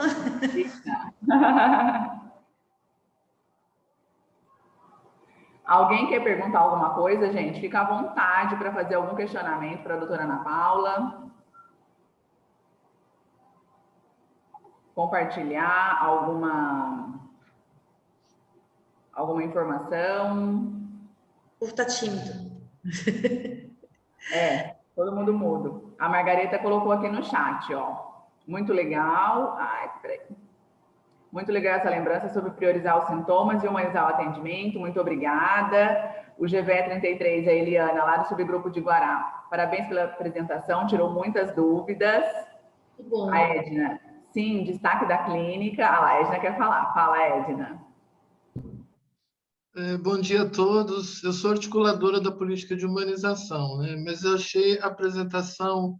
Alguém quer perguntar alguma coisa, gente? Fica à vontade para fazer algum questionamento para a doutora Ana Paula. Compartilhar alguma informação. O povo tá tímido. Todo mundo mudo. A Margareta colocou aqui no chat, ó. Muito legal. Ai, peraí. Muito legal essa lembrança sobre priorizar os sintomas e humanizar o atendimento. Muito obrigada. O GV33, a Eliana, lá do subgrupo de Guará. Parabéns pela apresentação, tirou muitas dúvidas. Que bom. A Edna, sim, destaque da clínica. Ah lá, a Edna quer falar. Fala, Edna. Bom dia a todos. Eu sou articuladora da política de humanização, né? Mas eu achei a apresentação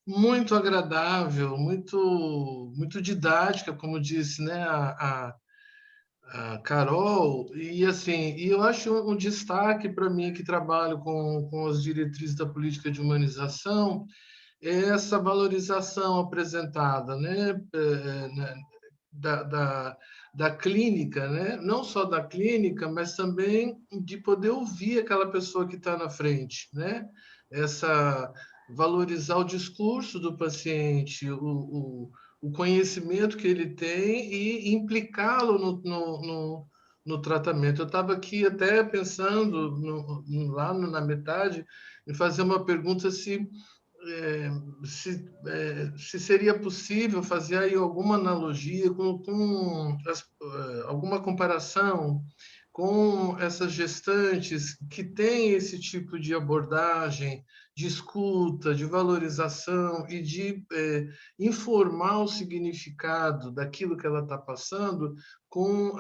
muito agradável, muito didática, como disse, né, a Carol. E assim, eu acho um destaque para mim que trabalho com as diretrizes da política de humanização é essa valorização apresentada, né, da clínica, né? Não só da clínica, mas também de poder ouvir aquela pessoa que está na frente, né? Valorizar o discurso do paciente, o conhecimento que ele tem e implicá-lo no tratamento. Eu estava aqui até pensando, lá na metade, em fazer uma pergunta se seria possível fazer aí alguma analogia alguma comparação com essas gestantes que têm esse tipo de abordagem, de escuta, de valorização e de informar o significado daquilo que ela está passando com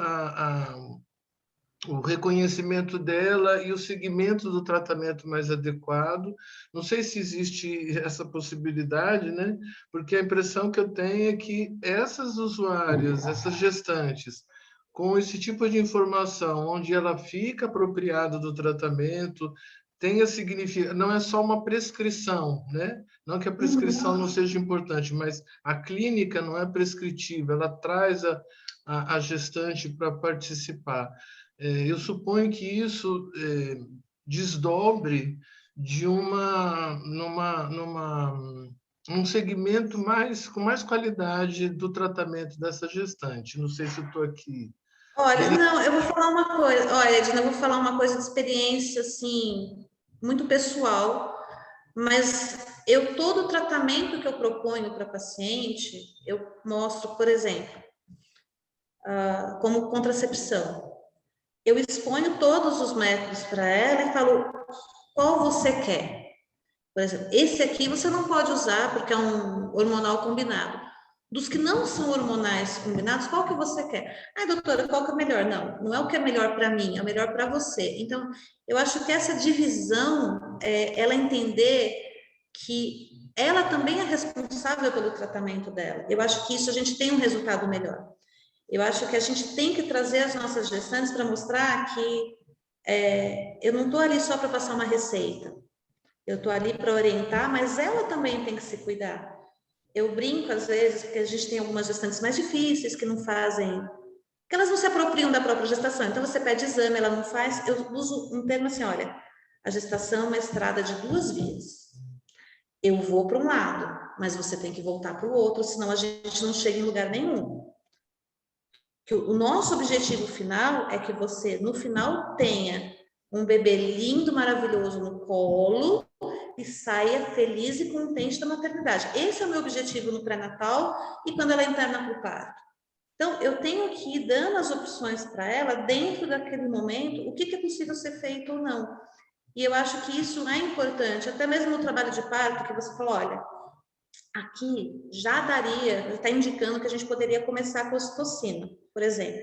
o reconhecimento dela e o segmento do tratamento mais adequado. Não sei se existe essa possibilidade, né? Porque a impressão que eu tenho é que essas usuárias, essas gestantes, com esse tipo de informação, onde ela fica apropriada do tratamento, tenha significado, não é só uma prescrição, né? Não que a prescrição não seja importante, mas a clínica não é prescritiva, ela traz a gestante para participar. Eu suponho que isso desdobre de um segmento com mais qualidade do tratamento dessa gestante. Não sei se eu estou aqui. Olha, não, eu vou falar uma coisa. Olha, Edna, eu vou falar uma coisa de experiência, assim, muito pessoal, mas todo o tratamento que eu proponho para paciente, eu mostro, por exemplo, como contracepção. Eu exponho todos os métodos para ela e falo qual você quer. Por exemplo, esse aqui você não pode usar porque é um hormonal combinado. Dos que não são hormonais combinados, qual que você quer? Ah, doutora, qual que é melhor? Não, não é o que é melhor para mim, é o melhor para você. Então, eu acho que essa divisão, ela entender que ela também é responsável pelo tratamento dela. Eu acho que isso a gente tem um resultado melhor. Eu acho que a gente tem que trazer as nossas gestantes para mostrar que eu não estou ali só para passar uma receita. Eu estou ali para orientar, mas ela também tem que se cuidar. Eu brinco às vezes, porque a gente tem algumas gestantes mais difíceis que não fazem, que elas não se apropriam da própria gestação. Então você pede exame, ela não faz. Eu uso um termo assim, olha, a gestação é uma estrada de 2 vias. Eu vou para um lado, mas você tem que voltar para o outro, senão a gente não chega em lugar nenhum. Que o nosso objetivo final é que você, no final, tenha um bebê lindo, maravilhoso no colo e saia feliz e contente da maternidade. Esse é o meu objetivo no pré-natal e quando ela interna para o parto. Então, eu tenho que ir dando as opções para ela, dentro daquele momento, o que é possível ser feito ou não. E eu acho que isso é importante, até mesmo no trabalho de parto, que você falou, olha, aqui já daria, está indicando que a gente poderia começar com a ocitocina, por exemplo.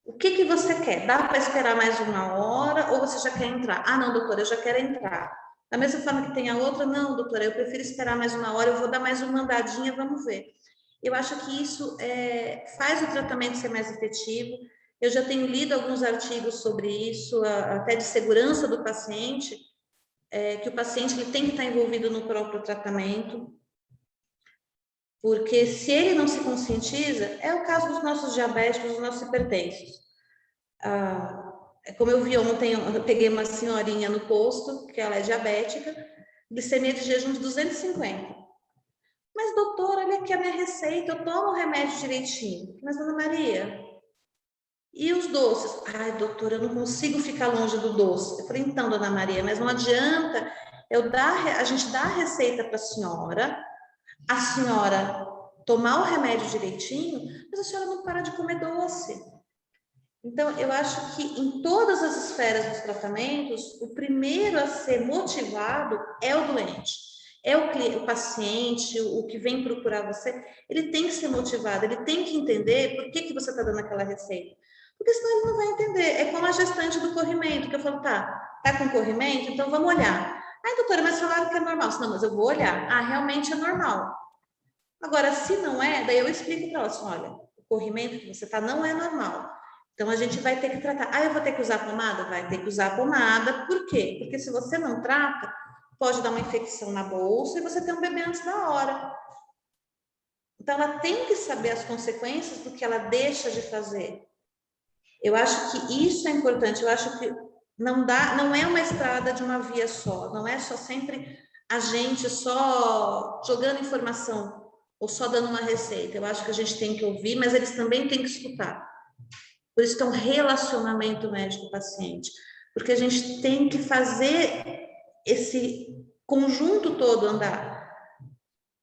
O que você quer? Dá para esperar mais 1 hora ou você já quer entrar? Ah, não, doutora, eu já quero entrar. Da mesma forma que tem a outra, não, doutora, eu prefiro esperar mais 1 hora, eu vou dar mais uma andadinha, vamos ver. Eu acho que isso faz o tratamento ser mais efetivo. Eu já tenho lido alguns artigos sobre isso, até de segurança do paciente, que o paciente ele tem que estar envolvido no próprio tratamento, porque se ele não se conscientiza, é o caso dos nossos diabéticos, dos nossos hipertensos. Como eu vi ontem, eu peguei uma senhorinha no posto, que ela é diabética, glicemia de jejum de 250. Mas, doutora, olha aqui a minha receita, eu tomo o remédio direitinho. Mas, Ana Maria, e os doces? Ai, doutora, eu não consigo ficar longe do doce. Eu falei, então, dona Maria, mas não adianta a gente dar a receita para a senhora tomar o remédio direitinho, mas a senhora não para de comer doce. Então, eu acho que em todas as esferas dos tratamentos, o primeiro a ser motivado é o doente, é o paciente, o que vem procurar você, ele tem que ser motivado, ele tem que entender por que você está dando aquela receita. Porque senão ele não vai entender. É como a gestante do corrimento, que eu falo, tá com corrimento? Então vamos olhar. Ai, doutora, mas falaram que é normal. Não, mas eu vou olhar. Ah, realmente é normal. Agora, se não é, daí eu explico para ela assim, olha, o corrimento que você está não é normal. Então, a gente vai ter que tratar. Ah, eu vou ter que usar pomada? Vai ter que usar pomada. Por quê? Porque se você não trata, pode dar uma infecção na bolsa e você tem um bebê antes da hora. Então, ela tem que saber as consequências do que ela deixa de fazer. Eu acho que isso é importante. Eu acho que não é uma estrada de uma via só. Não é só sempre a gente só jogando informação ou só dando uma receita. Eu acho que a gente tem que ouvir, mas eles também têm que escutar. Por isso que é um relacionamento médico-paciente, porque a gente tem que fazer esse conjunto todo andar.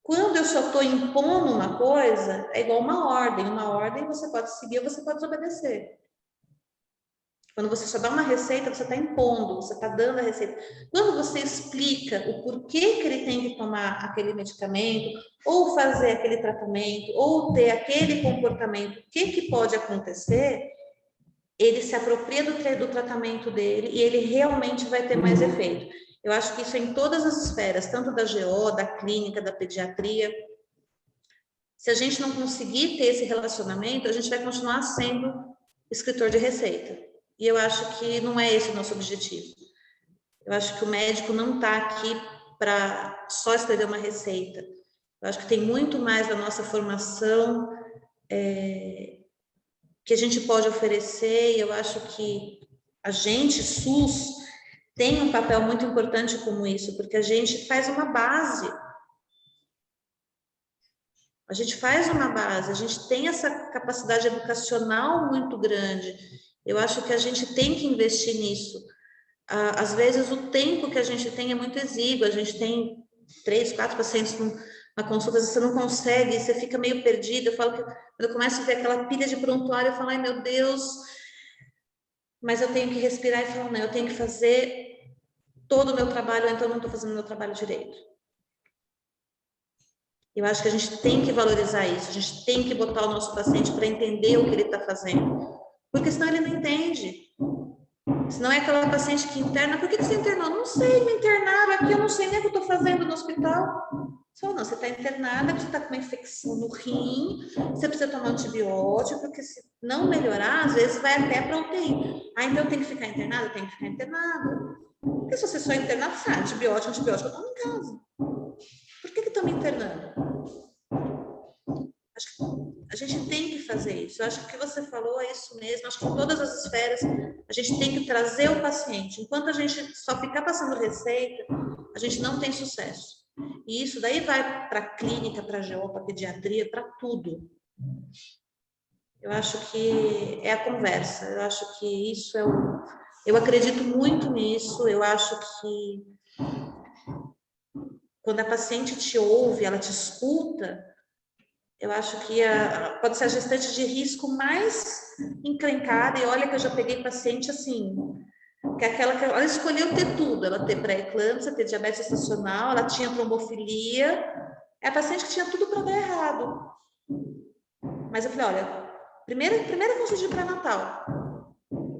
Quando eu só estou impondo uma coisa, é igual uma ordem você pode seguir ou você pode desobedecer. Quando você só dá uma receita, você está impondo, você está dando a receita. Quando você explica o porquê que ele tem que tomar aquele medicamento, ou fazer aquele tratamento, ou ter aquele comportamento, o que pode acontecer, ele se apropria do tratamento dele e ele realmente vai ter mais efeito. Eu acho que isso é em todas as esferas, tanto da GO, da clínica, da pediatria. Se a gente não conseguir ter esse relacionamento, a gente vai continuar sendo escritor de receita. E eu acho que não é esse o nosso objetivo. Eu acho que o médico não está aqui para só escrever uma receita. Eu acho que tem muito mais da nossa formação que a gente pode oferecer, e eu acho que a gente, SUS, tem um papel muito importante como isso, porque a gente faz uma base. A gente faz uma base, a gente tem essa capacidade educacional muito grande. Eu acho que a gente tem que investir nisso. Às vezes, o tempo que a gente tem é muito exíguo, a gente tem 3, 4 pacientes na consulta, você não consegue, você fica meio perdido. Eu falo que quando eu começo a ver aquela pilha de prontuário, eu falo, ai meu Deus, mas eu tenho que respirar e falar, não, eu tenho que fazer todo o meu trabalho, ou então eu não estou fazendo o meu trabalho direito. Eu acho que a gente tem que valorizar isso, a gente tem que botar o nosso paciente para entender o que ele está fazendo, porque senão ele não entende. Se não é aquela paciente que interna, por que você internou? Não sei, me internaram aqui, eu não sei nem o que eu estou fazendo no hospital. Só não, você está internada, você está com uma infecção no rim, você precisa tomar antibiótico, porque se não melhorar, às vezes vai até para UTI. Ah, então tem que ficar internada? Tem que ficar internada. Porque se você só internar, antibiótico, eu tomo em casa. Por que estão me internando? Acho que a gente tem que fazer isso. Eu acho que o que você falou é isso mesmo. Acho que em todas as esferas a gente tem que trazer o paciente. Enquanto a gente só ficar passando receita, a gente não tem sucesso. E isso daí vai para a clínica, para a GO, para a pediatria, para tudo. Eu acho que é a conversa. Eu acho que isso é o... Eu acredito muito nisso. Eu acho que quando a paciente te ouve, ela te escuta, eu acho que pode ser a gestante de risco mais encrencada. E olha que eu já peguei paciente assim, que é aquela que ela escolheu ter tudo. Ela ter pré-eclâmpsia, ter diabetes gestacional, ela tinha trombofilia. É a paciente que tinha tudo para dar errado. Mas eu falei, olha, primeira consulta de pré-natal,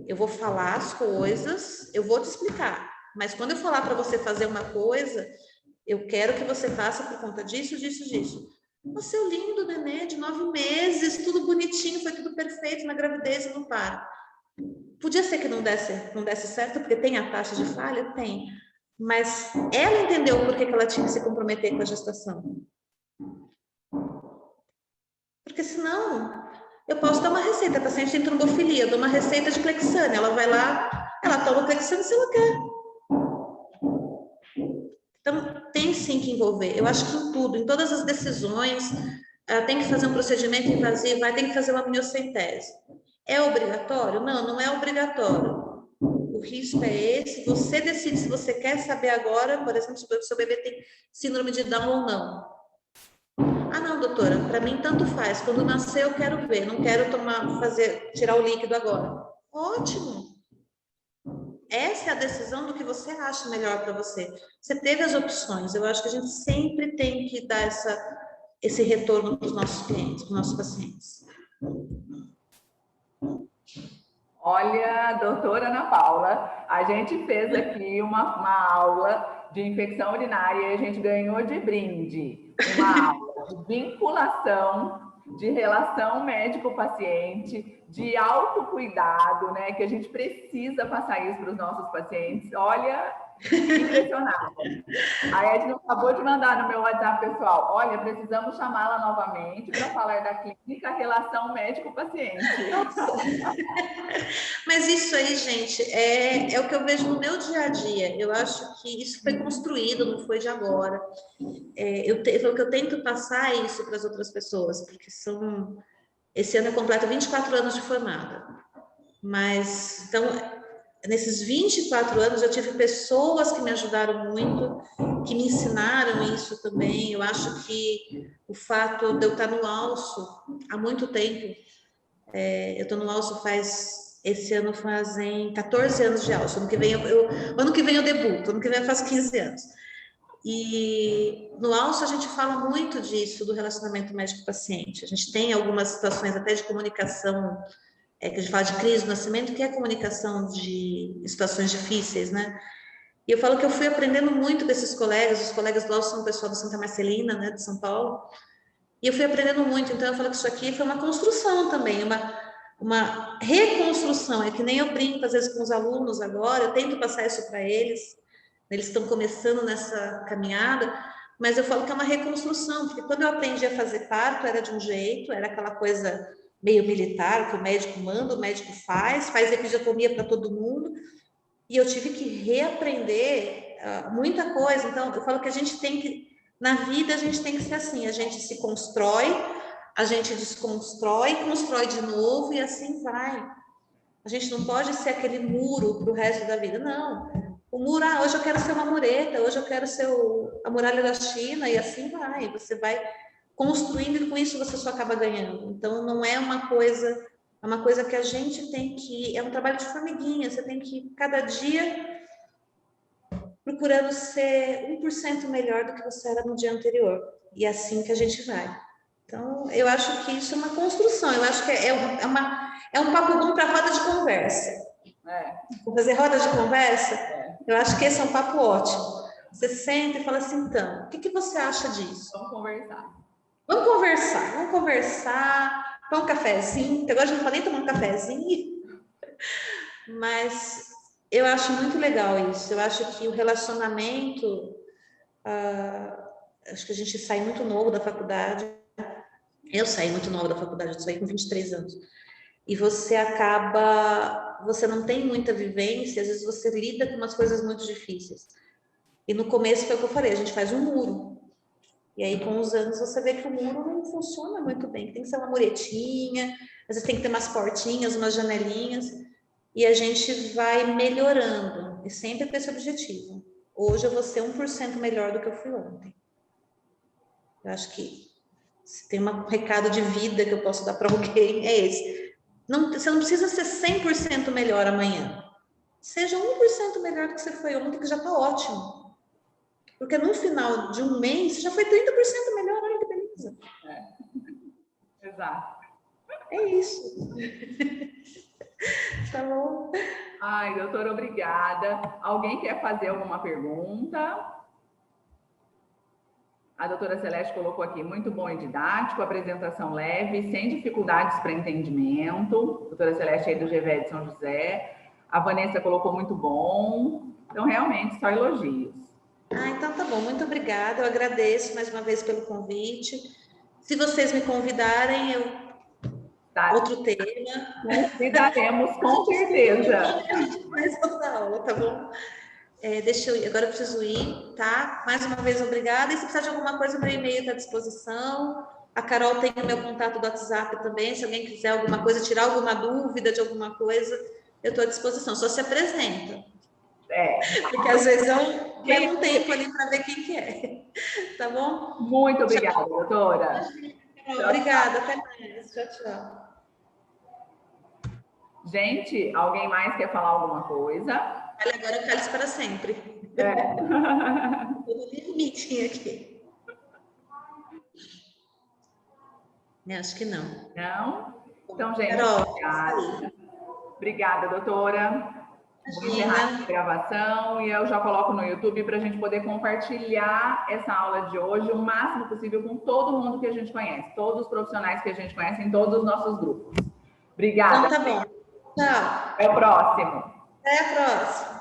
eu vou falar as coisas, eu vou te explicar. Mas quando eu falar para você fazer uma coisa, eu quero que você faça por conta disso, disso, disso. O seu lindo nenê de 9 meses, tudo bonitinho, foi tudo perfeito na gravidez e no parto. Podia ser que não desse certo, porque tem a taxa de falha? Tem. Mas ela entendeu por que ela tinha que se comprometer com a gestação. Porque senão, eu posso dar uma receita, a paciente tem trombofilia, eu dou uma receita de Clexane, ela vai lá, ela toma Clexane se ela quer. Então, tem sim que envolver. Eu acho que em tudo, em todas as decisões, tem que fazer um procedimento invasivo, tem que fazer uma amniocentese. É obrigatório? Não, não é obrigatório. O risco é esse, você decide se você quer saber agora, por exemplo, se o seu bebê tem síndrome de Down ou não. Ah, não, doutora, para mim tanto faz. Quando nascer eu quero ver, não quero tirar o líquido agora. Ótimo. Essa é a decisão do que você acha melhor para você. Você teve as opções. Eu acho que a gente sempre tem que dar esse retorno para os nossos clientes, para os nossos pacientes. Olha, doutora Ana Paula, a gente fez aqui uma aula de infecção urinária e a gente ganhou de brinde uma aula de vinculação, de relação médico-paciente, de autocuidado, né? Que a gente precisa passar isso para os nossos pacientes. Olha, impressionada. A Edna acabou de mandar no meu WhatsApp, pessoal. Olha, precisamos chamá-la novamente para falar da clínica relação médico-paciente. Mas isso aí, gente, é o que eu vejo no meu dia a dia. Eu acho que isso foi construído, não foi de agora. O que eu tento passar é isso para as outras pessoas, porque esse ano eu completo 24 anos de formada. Mas, então, nesses 24 anos eu tive pessoas que me ajudaram muito, que me ensinaram isso também. Eu acho que o fato de eu estar no Alço há muito tempo, eu estou no Alço esse ano fazem 14 anos de Alço. Ano que vem eu debuto, ano que vem eu faço 15 anos. E no Alço a gente fala muito disso, do relacionamento médico-paciente. A gente tem algumas situações até de comunicação que a gente fala de crise do nascimento, que é a comunicação de situações difíceis, né? E eu falo que eu fui aprendendo muito com esses colegas, os colegas lá são o pessoal do Santa Marcelina, né, de São Paulo, e eu fui aprendendo muito, então eu falo que isso aqui foi uma construção também, uma reconstrução, é que nem eu brinco às vezes com os alunos agora, eu tento passar isso para eles estão começando nessa caminhada, mas eu falo que é uma reconstrução, porque quando eu aprendi a fazer parto era de um jeito, era aquela coisa meio militar, que o médico manda, o médico faz episiotomia para todo mundo, e eu tive que reaprender muita coisa. Então, eu falo que a gente tem que, na vida, a gente tem que ser assim, a gente se constrói, a gente desconstrói, constrói de novo e assim vai. A gente não pode ser aquele muro para o resto da vida, não. O muro, hoje eu quero ser uma mureta, hoje eu quero ser a muralha da China, e assim vai. Você vai construindo e com isso você só acaba ganhando. Então, não é uma coisa, é uma coisa que a gente tem que, é um trabalho de formiguinha, você tem que, cada dia, procurando ser 1% melhor do que você era no dia anterior. E é assim que a gente vai. Então, eu acho que isso é uma construção, eu acho que é um papo bom para roda de conversa. Vou fazer roda de conversa? Eu acho que esse é um papo ótimo. Você senta e fala assim, então, o que você acha disso? Vamos conversar. Vamos conversar, tomar um cafezinho, que agora a gente não pode nem tomar um cafezinho, mas eu acho muito legal isso. Eu acho que o relacionamento, acho que a gente sai muito novo da faculdade. Eu saí muito nova da faculdade, eu saí com 23 anos. E você acaba, você não tem muita vivência, às vezes você lida com umas coisas muito difíceis. E no começo foi o que eu falei, a gente faz um muro. E aí com os anos você vê que o muro não funciona muito bem, tem que ser uma muretinha, às vezes tem que ter umas portinhas, umas janelinhas, e a gente vai melhorando, e sempre com esse objetivo. Hoje eu vou ser 1% melhor do que eu fui ontem. Eu acho que se tem um recado de vida que eu posso dar para alguém, é esse. Você não precisa ser 100% melhor amanhã. Seja 1% melhor do que você foi ontem, que já está ótimo. Porque no final de um mês, você já foi 30% melhor. Olha que beleza. Exato. É isso. Tá bom? Ai, doutora, obrigada. Alguém quer fazer alguma pergunta? A doutora Celeste colocou aqui, muito bom e didático, apresentação leve, sem dificuldades para entendimento. Doutora Celeste aí do GV de São José. A Vanessa colocou muito bom. Então, realmente, só elogios. Então tá bom, muito obrigada. Eu agradeço mais uma vez pelo convite. Se vocês me convidarem, outro tema. Convidaremos, com certeza. Mais outra aula, tá bom? Agora eu preciso ir, tá? Mais uma vez, obrigada. E se precisar de alguma coisa, meu e-mail está à disposição. A Carol tem o meu contato do WhatsApp também. Se alguém quiser alguma coisa, tirar alguma dúvida de alguma coisa, eu estou à disposição. Só se apresenta. Porque às vezes eu tenho um tempo ali para ver quem que é. Tá bom? Muito obrigada, doutora. Obrigada, até mais. Tchau, tchau. Gente, alguém mais quer falar alguma coisa? Agora eu calo para sempre. Eu tenho limite aqui. Acho que não. Não? Então, gente, Carol, obrigada. Obrigada, doutora. Vou encerrar a gravação e eu já coloco no YouTube para a gente poder compartilhar essa aula de hoje o máximo possível com todo mundo que a gente conhece, todos os profissionais que a gente conhece em todos os nossos grupos. Obrigada. Então tá bom. Tchau. Até o próximo. Até a próxima.